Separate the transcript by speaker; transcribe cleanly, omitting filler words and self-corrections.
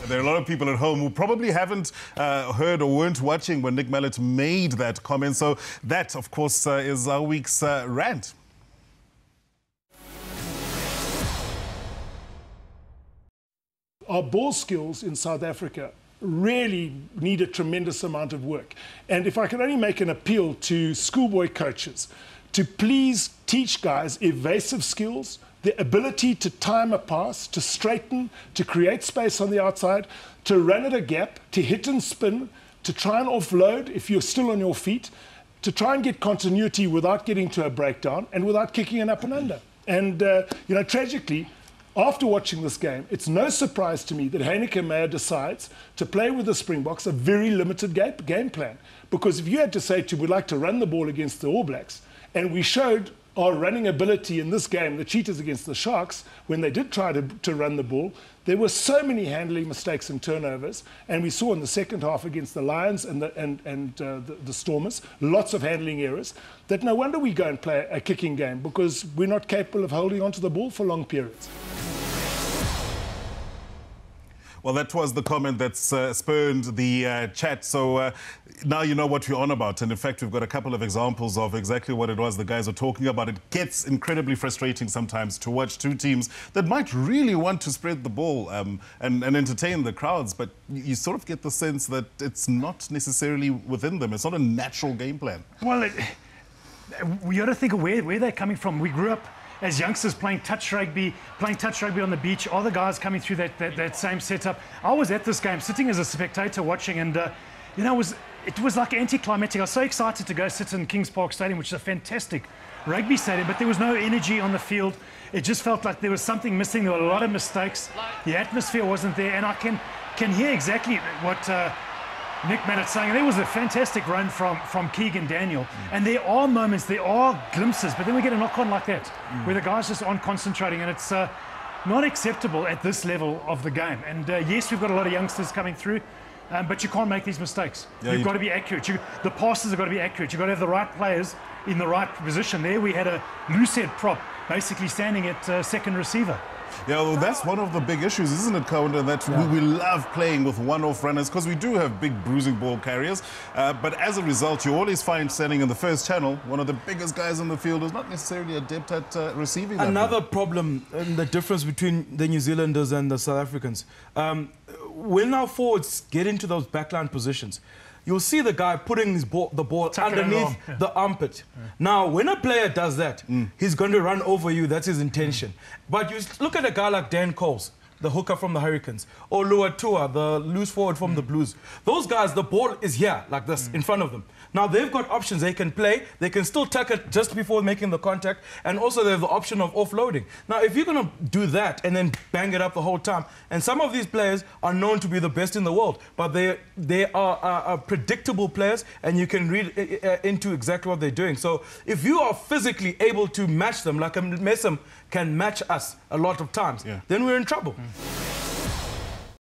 Speaker 1: There are a lot of people at home who probably haven't heard or weren't watching when Nick Mallet made that comment. So that, of course, is our week's rant.
Speaker 2: Our ball skills in South Africa really need a tremendous amount of work. And if I can only make an appeal to schoolboy coaches to please teach guys evasive skills, the ability to time a pass, to straighten, to create space on the outside, to run at a gap, to hit and spin, to try and offload if you're still on your feet, to try and get continuity without getting to a breakdown and without kicking an up and under. And, you know, tragically, after watching this game, it's no surprise to me that Heineke Meyer decides to play with the Springboks a very limited game plan. Because if you had to say to, we'd like to run the ball against the All Blacks, and we showed our running ability in this game, the Cheetahs against the Sharks, when they did try to run the ball, there were so many handling mistakes and turnovers. And we saw in the second half against the Lions and the Stormers, lots of handling errors, that no wonder we go and play a kicking game, because we're not capable of holding onto the ball for long periods.
Speaker 1: Well, that was the comment that spurned the chat. So now you know what we're on about. And in fact, we've got a couple of examples of exactly what it was the guys are talking about. It gets incredibly frustrating sometimes to watch two teams that might really want to spread the ball and entertain the crowds. But you sort of get the sense that it's not necessarily within them. It's not a natural game plan.
Speaker 3: Well, we got to think of where they're coming from. We grew up as youngsters playing touch rugby on the beach. All the guys coming through that same setup. I was at this game, sitting as a spectator watching, and you know, it was like anticlimactic. I was so excited to go sit in Kings Park Stadium, which is a fantastic rugby stadium, but there was no energy on the field. It just felt like there was something missing. There were a lot of mistakes. The atmosphere wasn't there, and I can hear exactly what Nick Mallet saying. There was a fantastic run from Keegan Daniel. And there are moments, there are glimpses, but then we get a knock-on like that, where the guys just aren't concentrating, and it's not acceptable at this level of the game. And yes, we've got a lot of youngsters coming through, but you can't make these mistakes. Yeah, you've got to be accurate. The passes have got to be accurate. You've got to have the right players in the right position. There we had a loose-head prop basically standing at second receiver.
Speaker 1: Yeah, well, that's one of the big issues, isn't it, Kaunda? That we love playing with one-off runners because we do have big bruising ball carriers. But as a result, you always find standing in the first channel, one of the biggest guys in the field is not necessarily adept at receiving that.
Speaker 4: Another problem in the difference between the New Zealanders and the South Africans. When our forwards get into those backline positions, you'll see the guy putting the ball underneath the armpit. Now, when a player does that, he's going to run over you. That's his intention. But you look at a guy like Dan Coles, the hooker from the Hurricanes, or Luatua, the loose forward from the Blues. Those guys, the ball is here, like this, in front of them. Now, they've got options. They can play. They can still tuck it just before making the contact. And also, they have the option of offloading. Now, if you're going to do that and then bang it up the whole time, and some of these players are known to be the best in the world, but they are predictable players, and you can read into exactly what they're doing. So if you are physically able to match them, like a Messam can match us a lot of times, then we're in trouble.